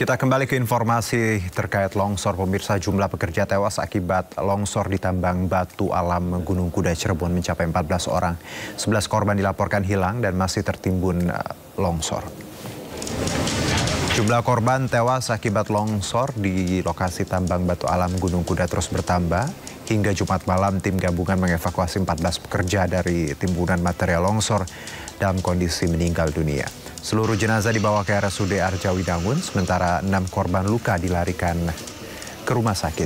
Kita kembali ke informasi terkait longsor. Pemirsa, jumlah pekerja tewas akibat longsor di tambang batu alam Gunung Kuda Cirebon mencapai 14 orang. 11 korban dilaporkan hilang dan masih tertimbun longsor. Jumlah korban tewas akibat longsor di lokasi tambang batu alam Gunung Kuda terus bertambah. Hingga Jumat malam, tim gabungan mengevakuasi 14 pekerja dari timbunan material longsor dalam kondisi meninggal dunia. Seluruh jenazah dibawa ke RSUD Arjawidangun, sementara 6 korban luka dilarikan ke rumah sakit.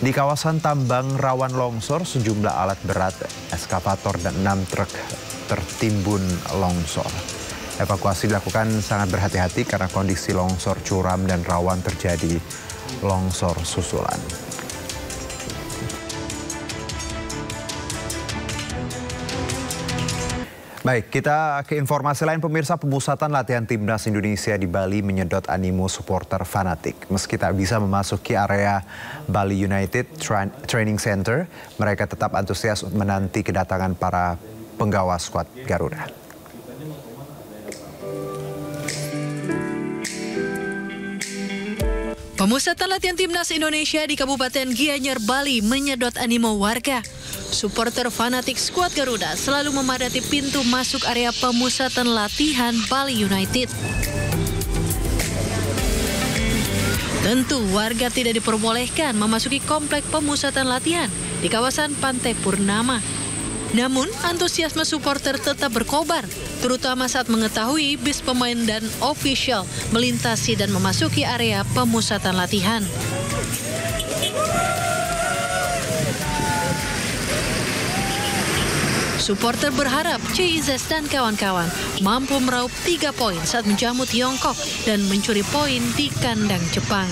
Di kawasan tambang rawan longsor, sejumlah alat berat, eskavator dan 6 truk tertimbun longsor. Evakuasi dilakukan sangat berhati-hati karena kondisi longsor curam dan rawan terjadi longsor susulan. Baik, kita ke informasi lain. Pemirsa, pemusatan latihan timnas Indonesia di Bali menyedot animo supporter fanatik. Meski tak bisa memasuki area Bali United Training Center, mereka tetap antusias menanti kedatangan para penggawa skuad Garuda. Pemusatan latihan timnas Indonesia di Kabupaten Gianyar, Bali menyedot animo warga. Supporter fanatik skuad Garuda selalu memadati pintu masuk area pemusatan latihan Bali United. Tentu warga tidak diperbolehkan memasuki komplek pemusatan latihan di kawasan Pantai Purnama. Namun, antusiasme supporter tetap berkobar, terutama saat mengetahui bis pemain dan ofisial melintasi dan memasuki area pemusatan latihan. Supporter berharap CIZS dan kawan-kawan mampu meraup 3 poin saat menjamu Tiongkok dan mencuri poin di kandang Jepang.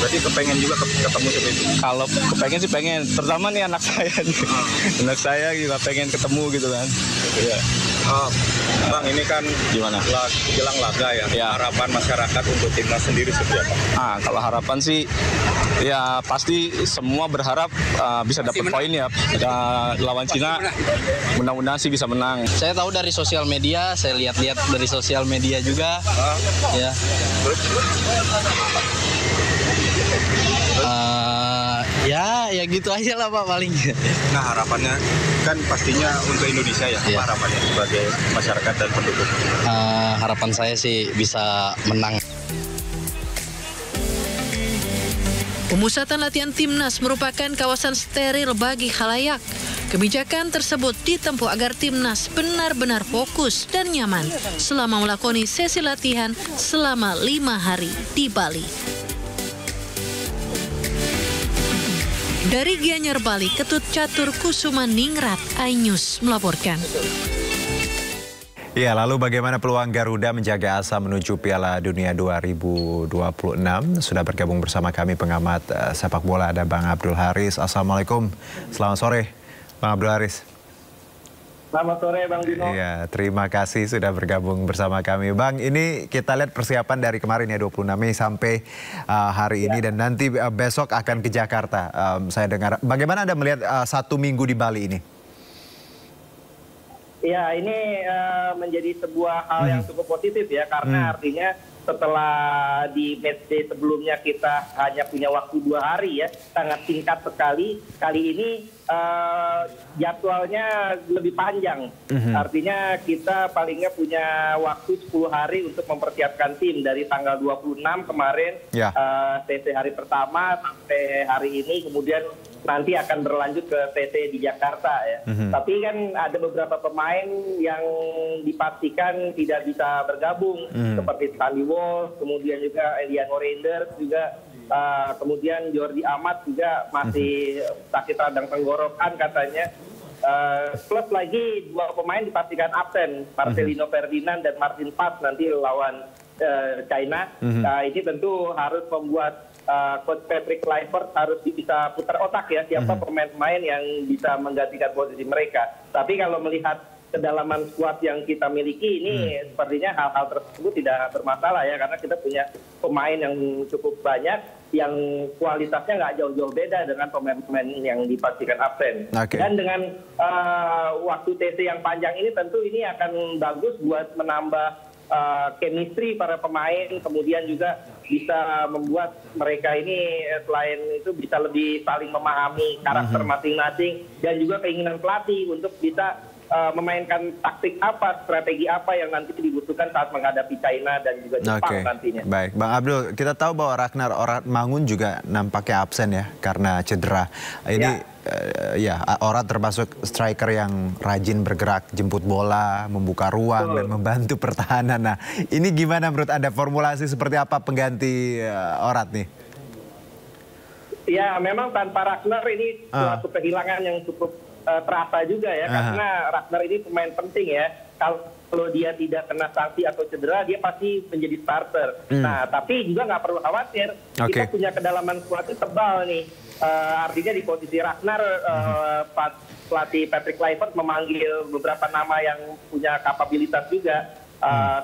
Berarti kepengen juga ketemu seperti itu? Kalau kepengen sih pengen, terutama nih anak saya nih. Anak saya juga pengen ketemu gitu kan. Iya. Bang, ini kan gimana? Jelang laga ya. Harapan masyarakat untuk timnas sendiri seperti apa? Kalau harapan sih ya pasti semua berharap bisa dapat poin ya. Lawan Cina mudah-mudahan sih bisa menang. Saya tahu dari sosial media, saya lihat-lihat dari sosial media juga. Ya. Ya gitu aja lah Pak paling. Nah, harapannya kan pastinya untuk Indonesia ya. Apa harapannya sebagai masyarakat dan pendukung? Harapan saya sih bisa menang. Pemusatan latihan timnas merupakan kawasan steril bagi khalayak. Kebijakan tersebut ditempuh agar timnas benar-benar fokus dan nyaman selama melakoni sesi latihan selama 5 hari di Bali. Dari Gianyar, Bali, Ketut Catur Kusuma Ningrat, iNews melaporkan. Ya, lalu bagaimana peluang Garuda menjaga asa menuju Piala Dunia 2026? Sudah bergabung bersama kami pengamat sepak bola, ada Bang Abdul Haris. Assalamualaikum, selamat sore Bang Abdul Haris. Selamat sore Bang Dino. Iya, terima kasih sudah bergabung bersama kami. Bang, ini kita lihat persiapan dari kemarin ya 26 Mei sampai hari ini dan nanti besok akan ke Jakarta. Saya dengar. Bagaimana Anda melihat 1 minggu di Bali ini? Ya, ini menjadi sebuah hal yang cukup positif ya, karena artinya setelah di matchday sebelumnya kita hanya punya waktu 2 hari ya, sangat singkat sekali. Kali ini jadwalnya lebih panjang. Artinya kita palingnya punya waktu 10 hari untuk mempersiapkan tim dari tanggal 26 kemarin, TC hari pertama sampai hari ini, kemudian nanti akan berlanjut ke TC di Jakarta ya. Tapi kan ada beberapa pemain yang dipastikan tidak bisa bergabung, seperti Sandy Walsh, kemudian juga Eliano Reinders juga. Kemudian Jordi Amat juga masih sakit radang tenggorokan katanya. Plus lagi 2 pemain dipastikan absen, Marcelino Ferdinand dan Martin Paz nanti lawan China. Ini tentu harus membuat Coach Patrick Kluivert harus bisa putar otak ya, siapa pemain-pemain yang bisa menggantikan posisi mereka. Tapi kalau melihat kedalaman skuad yang kita miliki ini sepertinya hal-hal tersebut tidak bermasalah ya, karena kita punya pemain yang cukup banyak yang kualitasnya nggak jauh-jauh beda dengan pemain-pemain yang dipastikan absen. Dan dengan waktu TC yang panjang ini tentu ini akan bagus buat menambah chemistry para pemain, kemudian juga bisa membuat mereka ini selain itu bisa lebih saling memahami karakter masing-masing dan juga keinginan pelatih untuk bisa memainkan taktik apa, strategi apa yang nanti dibutuhkan saat menghadapi China dan juga Jepang nantinya. Baik, Bang Abdul, kita tahu bahwa Ragnar Oratmangun juga nampaknya absen ya karena cedera. Ini Orat termasuk striker yang rajin bergerak, jemput bola, membuka ruang dan membantu pertahanan. Nah, ini gimana menurut Anda formulasi seperti apa pengganti Orat nih? Ya, memang tanpa Ragnar ini suatu kehilangan yang cukup terasa juga ya, karena Ragnar ini pemain penting ya. Kalau dia tidak kena sanksi atau cedera, dia pasti menjadi starter. Nah, tapi juga nggak perlu khawatir. Kita punya kedalaman squad tebal nih. Artinya di posisi Ragnar, pelatih Patrick Kluivert memanggil beberapa nama yang punya kapabilitas juga.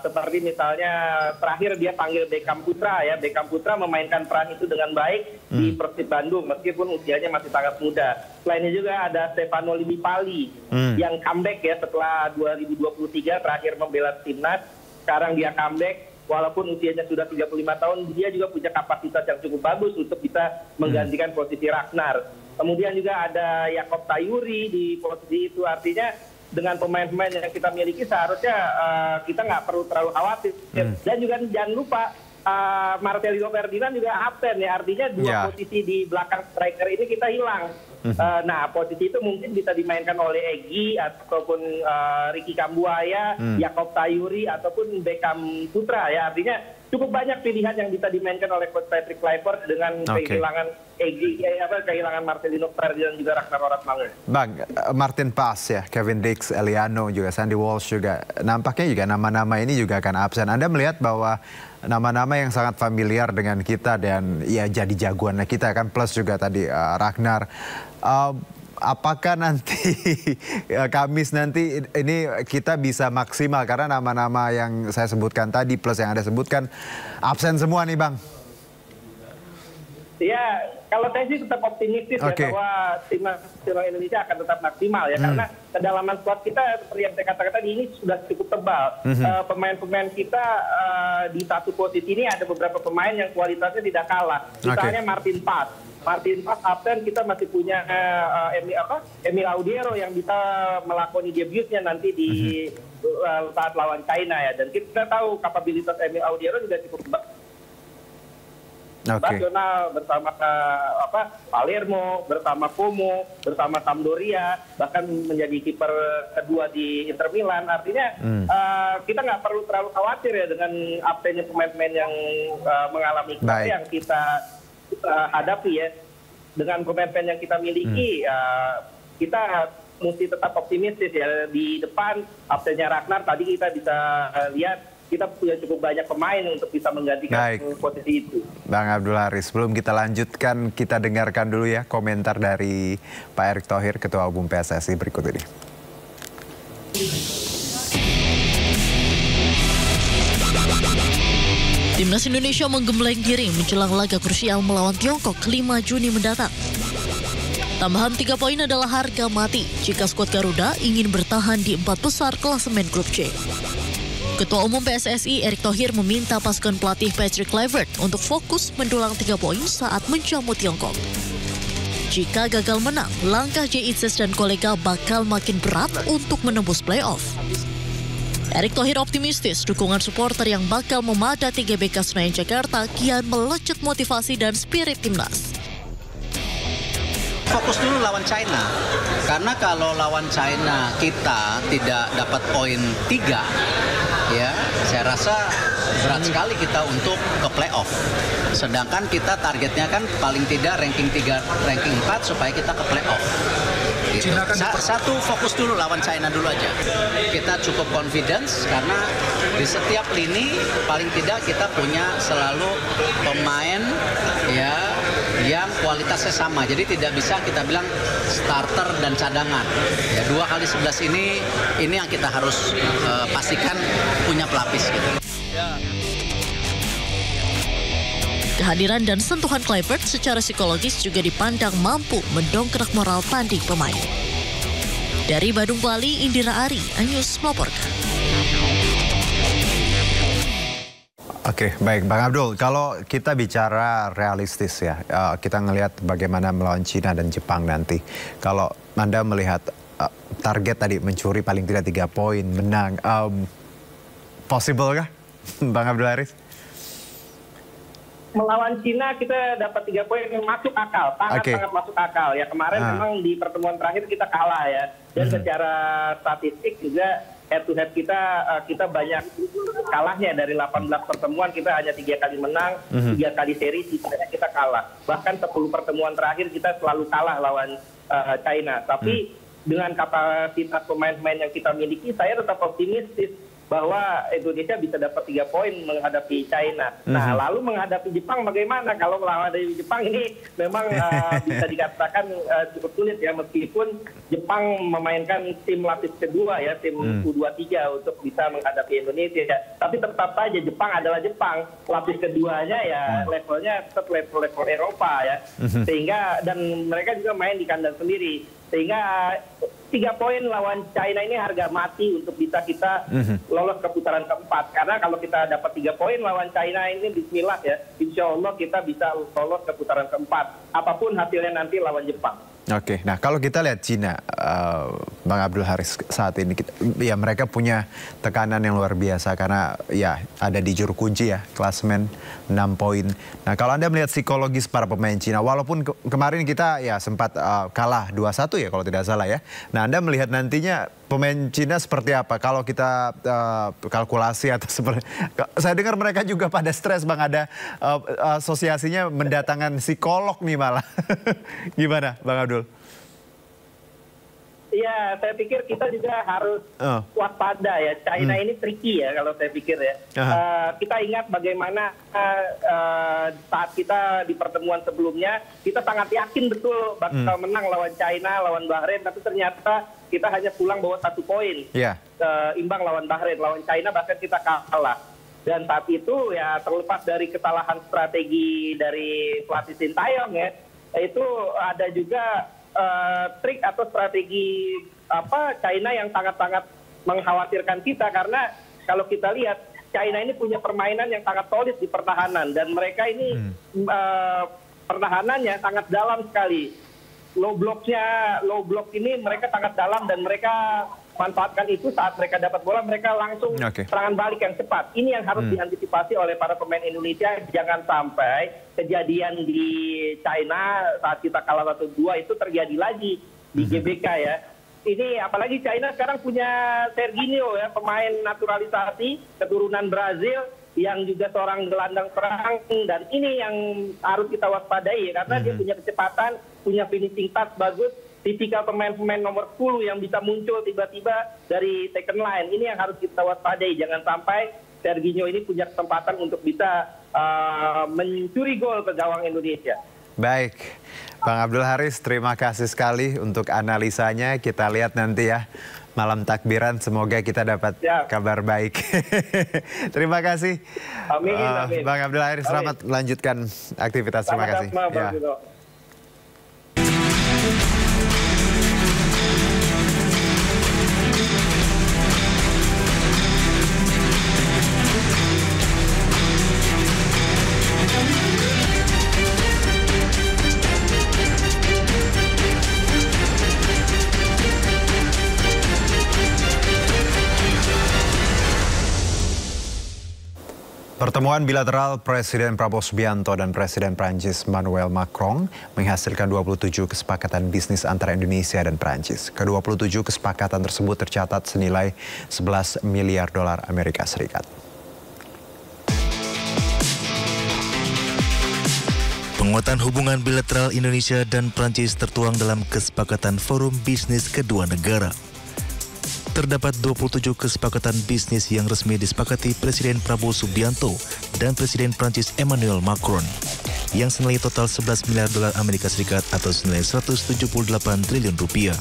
Seperti misalnya terakhir dia panggil Beckham Putra ya. Beckham Putra memainkan peran itu dengan baik di Persib Bandung meskipun usianya masih sangat muda. Selainnya juga ada Stefano Lillipali yang comeback ya setelah 2023 terakhir membela timnas. Sekarang dia comeback walaupun usianya sudah 35 tahun, dia juga punya kapasitas yang cukup bagus untuk bisa menggantikan posisi Ragnar. Kemudian juga ada Jakob Tayuri di posisi itu, artinya dengan pemain-pemain yang kita miliki seharusnya kita nggak perlu terlalu khawatir. Dan juga jangan lupa Marcelino Ferdinand juga absen ya, artinya dua posisi di belakang striker ini kita hilang. Nah, posisi itu mungkin bisa dimainkan oleh Egy ataupun Ricky Kambuaya, Jakob Tayuri ataupun Beckham Putra ya, artinya cukup banyak pilihan yang bisa dimainkan oleh Coach Patrick Kluivert dengan kehilangan Egy, kehilangan Marcelino Ferdinand juga Ragnar Oratmangun. Bang, Martin Paes ya, Kevin Dix, Eliano juga, Sandy Walsh juga, nampaknya juga nama-nama ini juga akan absen. Anda melihat bahwa nama-nama yang sangat familiar dengan kita dan ya jadi jagoannya kita kan, plus juga tadi Ragnar. Apakah nanti Kamis nanti ini kita bisa maksimal karena nama-nama yang saya sebutkan tadi plus yang Anda sebutkan absen semua nih, Bang? Ya, kalau saya sih tetap optimistis ya bahwa timnas Indonesia akan tetap maksimal ya, karena kedalaman squad kita seperti yang saya katakan tadi ini sudah cukup tebal. Pemain-pemain kita di satu posisi ini ada beberapa pemain yang kualitasnya tidak kalah. Misalnya Martin Paes absen, kita masih punya Emil Audiero yang bisa melakoni debutnya nanti di saat lawan China ya, dan kita tahu kapabilitas Emil Audiero juga cukup nasional bersama Palermo, bersama Como, bersama Sampdoria, bahkan menjadi kiper kedua di Inter Milan. Artinya kita nggak perlu terlalu khawatir ya dengan absennya pemain-pemain yang mengalami yang kita hadapi ya. Dengan pemain-pemain yang kita miliki, kita mesti tetap optimistis ya. Di depan absennya Ragnar, tadi kita bisa lihat kita punya cukup banyak pemain untuk bisa menggantikan posisi itu. Bang Abdul Haris, sebelum kita lanjutkan, kita dengarkan dulu ya komentar dari Pak Erick Thohir, Ketua Umum PSSI berikut ini. Timnas Indonesia menggembleng diri menjelang laga krusial melawan Tiongkok 5 Juni mendatang. Tambahan 3 poin adalah harga mati jika skuad Garuda ingin bertahan di 4 besar klasemen grup C. Ketua Umum PSSI Erick Thohir meminta pasukan pelatih Patrick Kluivert untuk fokus mendulang 3 poin saat menjamu Tiongkok. Jika gagal menang, langkah Jay Itzes dan kolega bakal makin berat untuk menembus playoff. Erick Thohir optimistis dukungan supporter yang bakal memadati GBK Senayan Jakarta kian melecut motivasi dan spirit timnas. Fokus dulu lawan China, karena kalau lawan China kita tidak dapat poin 3, ya saya rasa berat sekali kita untuk ke playoff. Sedangkan kita targetnya kan paling tidak ranking 3, ranking 4 supaya kita ke playoff. Gitu. Satu, fokus dulu lawan China dulu aja. Kita cukup confidence karena di setiap lini paling tidak kita punya selalu pemain ya yang kualitasnya sama. Jadi tidak bisa kita bilang starter dan cadangan. Ya 2x11 ini yang kita harus pastikan punya pelapis gitu. Kehadiran dan sentuhan Kluivert secara psikologis juga dipandang mampu mendongkrak moral tanding pemain. Dari Badung, Bali, Indira Ari, Anyus melaporkan. Oke, baik Bang Abdul. Kalau kita bicara realistis ya, kita ngelihat bagaimana melawan Cina dan Jepang nanti. Kalau Anda melihat target tadi mencuri paling tidak 3 poin, menang, possible kah Bang Abdul Haris? Melawan Cina kita dapat 3 poin yang masuk akal, sangat masuk akal ya. Kemarin memang di pertemuan terakhir kita kalah ya, dan secara statistik juga head to head kita banyak kalahnya. Dari 18 pertemuan kita hanya 3 kali menang, 3 kali seri, sisanya kita kalah. Bahkan 10 pertemuan terakhir kita selalu kalah lawan China. Tapi dengan kapasitas pemain-pemain yang kita miliki, saya tetap optimistis bahwa Indonesia bisa dapat 3 poin menghadapi China. Nah, lalu menghadapi Jepang bagaimana? Kalau menghadapi Jepang ini memang bisa dikatakan cukup sulit ya, meskipun Jepang memainkan tim lapis kedua ya, tim U23 untuk bisa menghadapi Indonesia. Tapi tetap saja Jepang adalah Jepang. Lapis keduanya ya levelnya tetap level Eropa ya. Sehingga dan mereka juga main di kandang sendiri. Sehingga 3 poin lawan China ini harga mati untuk bisa kita lolos ke putaran keempat. Karena kalau kita dapat 3 poin lawan China ini, bismillah ya, insya Allah kita bisa lolos ke putaran keempat. Apapun hasilnya nanti lawan Jepang. Oke, nah kalau kita lihat Cina, Bang Abdul Haris saat ini, ya mereka punya tekanan yang luar biasa karena ya ada di juru kunci ya, klasemen 6 poin. Nah kalau Anda melihat psikologis para pemain Cina, walaupun kemarin kita ya sempat kalah 2-1 ya kalau tidak salah ya. Nah Anda melihat nantinya pemain Cina seperti apa? Kalau kita kalkulasi atau seperti, saya dengar mereka juga pada stres Bang, ada asosiasinya mendatangkan psikolog nih malah. Gimana Bang Abdul? Iya, saya pikir kita juga harus waspada ya. China ini tricky ya kalau saya pikir ya. Kita ingat bagaimana saat kita di pertemuan sebelumnya, kita sangat yakin betul bakal menang lawan China, lawan Bahrain, tapi ternyata kita hanya pulang bawa 1 poin. Imbang lawan Bahrain, lawan China bahkan kita kalah. Dan saat itu ya terlepas dari kesalahan strategi dari pelatih Sintayong ya, itu ada juga trik atau strategi China yang sangat-sangat mengkhawatirkan kita, karena kalau kita lihat China ini punya permainan yang sangat solid di pertahanan, dan mereka ini pertahanannya sangat dalam sekali. Low block ini mereka sangat dalam, dan mereka manfaatkan itu saat mereka dapat bola, mereka langsung serangan balik yang cepat. Ini yang harus diantisipasi oleh para pemain Indonesia. Jangan sampai kejadian di China saat kita kalah 1-2 itu terjadi lagi di GBK ya. Ini apalagi China sekarang punya Serginho ya, pemain naturalisasi keturunan Brazil yang juga seorang gelandang serang, dan ini yang harus kita waspadai karena dia punya kecepatan, punya finishing touch bagus, tipikal pemain-pemain nomor 10 yang bisa muncul tiba-tiba dari second line. Ini yang harus kita waspadai, jangan sampai Serginho ini punya kesempatan untuk bisa mencuri gol ke gawang Indonesia. Baik, Bang Abdul Haris, terima kasih sekali untuk analisanya. Kita lihat nanti ya, malam takbiran, semoga kita dapat kabar baik. Terima kasih. Amin, amin. Bang Abdul Haris, selamat melanjutkan aktivitas. Terima kasih. Pertemuan bilateral Presiden Prabowo Subianto dan Presiden Prancis Emmanuel Macron menghasilkan 27 kesepakatan bisnis antara Indonesia dan Prancis. Ke-27 kesepakatan tersebut tercatat senilai 11 miliar dolar Amerika Serikat. Penguatan hubungan bilateral Indonesia dan Prancis tertuang dalam kesepakatan forum bisnis kedua negara. Terdapat 27 kesepakatan bisnis yang resmi disepakati Presiden Prabowo Subianto dan Presiden Prancis Emmanuel Macron yang senilai total 11 miliar dolar Amerika Serikat atau senilai 178 triliun rupiah.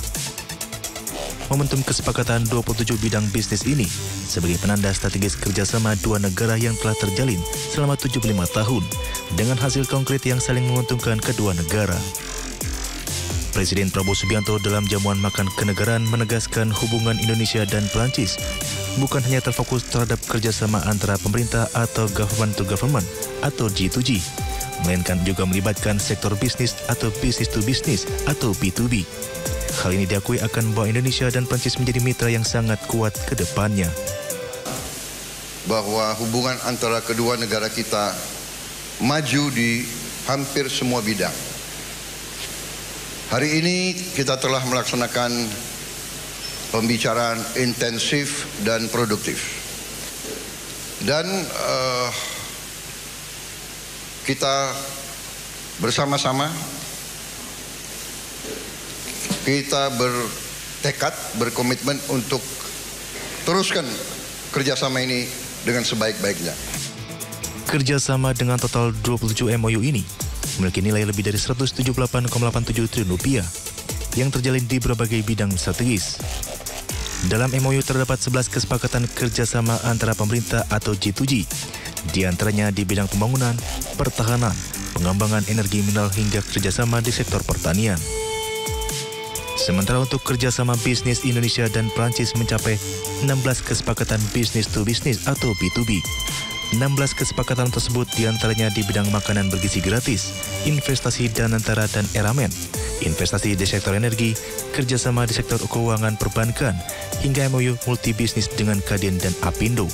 Momentum kesepakatan 27 bidang bisnis ini sebagai penanda strategis kerjasama dua negara yang telah terjalin selama 75 tahun dengan hasil konkret yang saling menguntungkan kedua negara. Presiden Prabowo Subianto dalam jamuan makan kenegaraan menegaskan hubungan Indonesia dan Perancis bukan hanya terfokus terhadap kerjasama antara pemerintah atau government to government atau G2G, melainkan juga melibatkan sektor bisnis atau business to business atau B2B. Hal ini diakui akan membawa Indonesia dan Perancis menjadi mitra yang sangat kuat ke depannya. Bahwa hubungan antara kedua negara kita maju di hampir semua bidang. Hari ini kita telah melaksanakan pembicaraan intensif dan produktif. Dan kita bersama-sama, kita bertekad, berkomitmen untuk teruskan kerjasama ini dengan sebaik-baiknya. Kerjasama dengan total 27 MOU ini memiliki nilai lebih dari 178,87 triliun rupiah yang terjalin di berbagai bidang strategis. Dalam MOU terdapat 11 kesepakatan kerjasama antara pemerintah atau G2G, di antaranya di bidang pembangunan, pertahanan, pengembangan energi mineral hingga kerjasama di sektor pertanian. Sementara untuk kerjasama bisnis Indonesia dan Perancis mencapai 16 kesepakatan bisnis to bisnis atau B2B. 16 kesepakatan tersebut diantaranya di bidang makanan bergizi gratis, investasi Danantara dan Eramen, investasi di sektor energi, kerjasama di sektor keuangan perbankan, hingga MOU multibisnis dengan Kadin dan Apindo.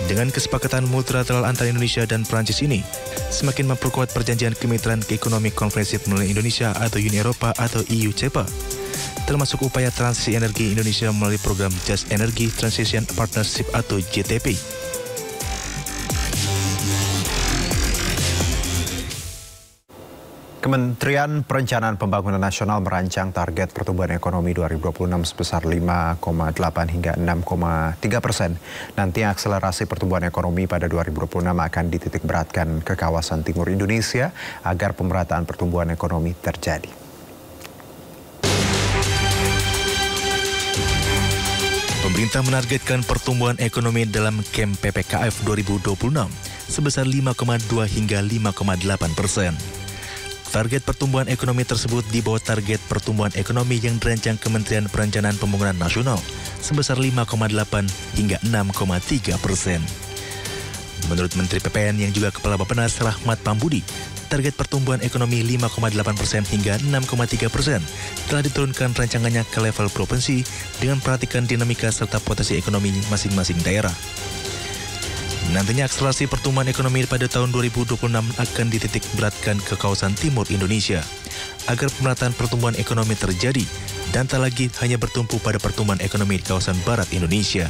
Dengan kesepakatan multilateral antara Indonesia dan Perancis ini, semakin memperkuat perjanjian kemitraan ekonomi konferensif melalui Indonesia atau Uni Eropa atau EU-CEPA, termasuk upaya transisi energi Indonesia melalui program Just Energy Transition Partnership atau JTP. Kementerian Perencanaan Pembangunan Nasional merancang target pertumbuhan ekonomi 2026 sebesar 5,8 hingga 6,3%. Nantinya akselerasi pertumbuhan ekonomi pada 2026 akan dititik beratkan ke kawasan timur Indonesia agar pemerataan pertumbuhan ekonomi terjadi. Pemerintah menargetkan pertumbuhan ekonomi dalam KEM PPKF 2026 sebesar 5,2 hingga 5,8%. Target pertumbuhan ekonomi tersebut di bawah target pertumbuhan ekonomi yang dirancang Kementerian Perencanaan Pembangunan Nasional sebesar 5,8 hingga 6,3%. Menurut Menteri PPN yang juga Kepala Bappenas Rahmat Pambudi, target pertumbuhan ekonomi 5,8% hingga 6,3% telah diturunkan rancangannya ke level provinsi dengan perhatikan dinamika serta potensi ekonomi masing-masing daerah. Nantinya akselerasi pertumbuhan ekonomi pada tahun 2026 akan dititik beratkan ke kawasan timur Indonesia agar pemerataan pertumbuhan ekonomi terjadi dan tak lagi hanya bertumpu pada pertumbuhan ekonomi di kawasan barat Indonesia.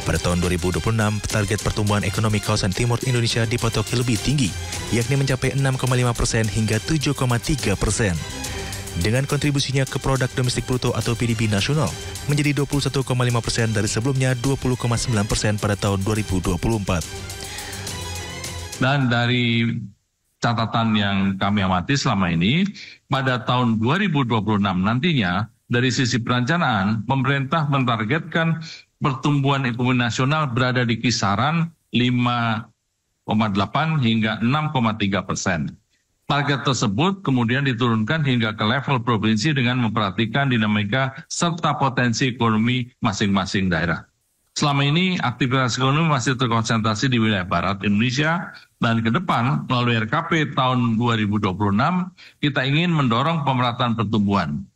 Pada tahun 2026, target pertumbuhan ekonomi kawasan timur Indonesia dipatoki lebih tinggi, yakni mencapai 6,5% hingga 7,3%. Dengan kontribusinya ke produk domestik bruto atau PDB nasional menjadi 21,5% dari sebelumnya 20,9% pada tahun 2024. Dan dari catatan yang kami amati selama ini, pada tahun 2026 nantinya dari sisi perencanaan, pemerintah mentargetkan pertumbuhan ekonomi nasional berada di kisaran 5,8 hingga 6,3%. Target tersebut kemudian diturunkan hingga ke level provinsi dengan memperhatikan dinamika serta potensi ekonomi masing-masing daerah. Selama ini aktivitas ekonomi masih terkonsentrasi di wilayah barat Indonesia dan ke depan melalui RKP tahun 2026 kita ingin mendorong pemerataan pertumbuhan.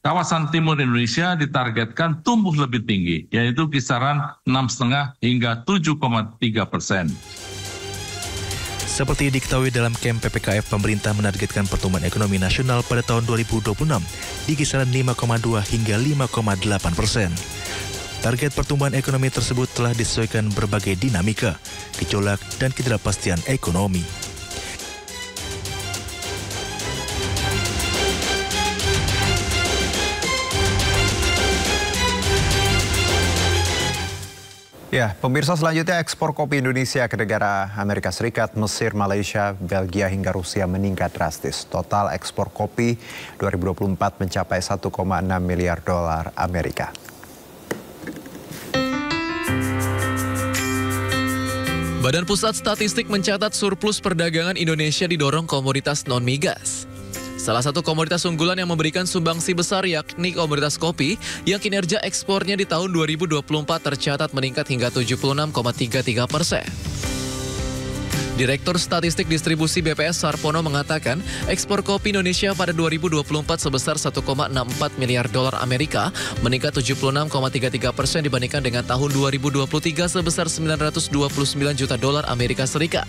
Kawasan timur Indonesia ditargetkan tumbuh lebih tinggi, yaitu kisaran 6,5 hingga 7,3%. Seperti diketahui dalam KEM PPKF, pemerintah menargetkan pertumbuhan ekonomi nasional pada tahun 2026 di kisaran 5,2 hingga 5,8%. Target pertumbuhan ekonomi tersebut telah disesuaikan berbagai dinamika, gejolak, dan ketidakpastian ekonomi. Ya, pemirsa, selanjutnya ekspor kopi Indonesia ke negara Amerika Serikat, Mesir, Malaysia, Belgia hingga Rusia meningkat drastis. Total ekspor kopi 2024 mencapai 1,6 miliar dolar Amerika. Badan Pusat Statistik mencatat surplus perdagangan Indonesia didorong komoditas non-migas. Salah satu komoditas unggulan yang memberikan sumbangsi besar yakni komoditas kopi yang kinerja ekspornya di tahun 2024 tercatat meningkat hingga 76,33%. Direktur Statistik Distribusi BPS Sarpono mengatakan ekspor kopi Indonesia pada 2024 sebesar 1,64 miliar dolar Amerika, meningkat 76,33% dibandingkan dengan tahun 2023 sebesar 929 juta dolar Amerika Serikat.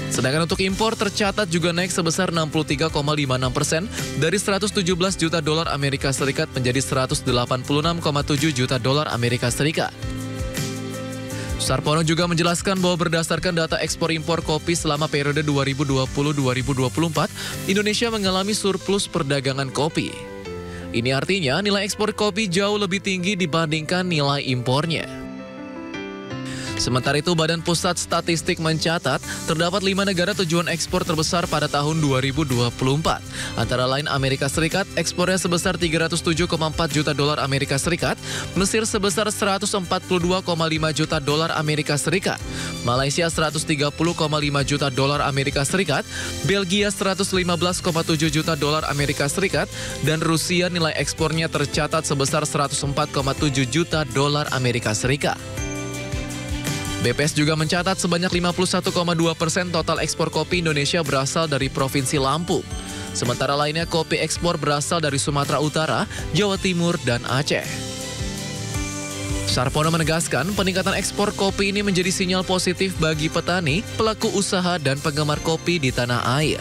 Sedangkan untuk impor tercatat juga naik sebesar 63,56% dari 117 juta dolar Amerika Serikat menjadi 186,7 juta dolar Amerika Serikat. Sarpono juga menjelaskan bahwa berdasarkan data ekspor-impor kopi selama periode 2020-2024, Indonesia mengalami surplus perdagangan kopi. Ini artinya nilai ekspor kopi jauh lebih tinggi dibandingkan nilai impornya. Sementara itu, Badan Pusat Statistik mencatat terdapat 5 negara tujuan ekspor terbesar pada tahun 2024. Antara lain Amerika Serikat, ekspornya sebesar 307,4 juta dolar Amerika Serikat, Mesir sebesar 142,5 juta dolar Amerika Serikat, Malaysia 130,5 juta dolar Amerika Serikat, Belgia 115,7 juta dolar Amerika Serikat, dan Rusia nilai ekspornya tercatat sebesar 104,7 juta dolar Amerika Serikat. BPS juga mencatat sebanyak 51,2% total ekspor kopi Indonesia berasal dari Provinsi Lampung. Sementara lainnya kopi ekspor berasal dari Sumatera Utara, Jawa Timur, dan Aceh. Sarpono menegaskan peningkatan ekspor kopi ini menjadi sinyal positif bagi petani, pelaku usaha, dan penggemar kopi di tanah air.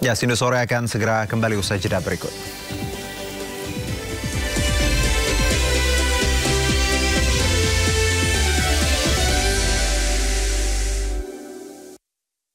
Ya, Sindu Sore akan segera kembali usai jeda berikut.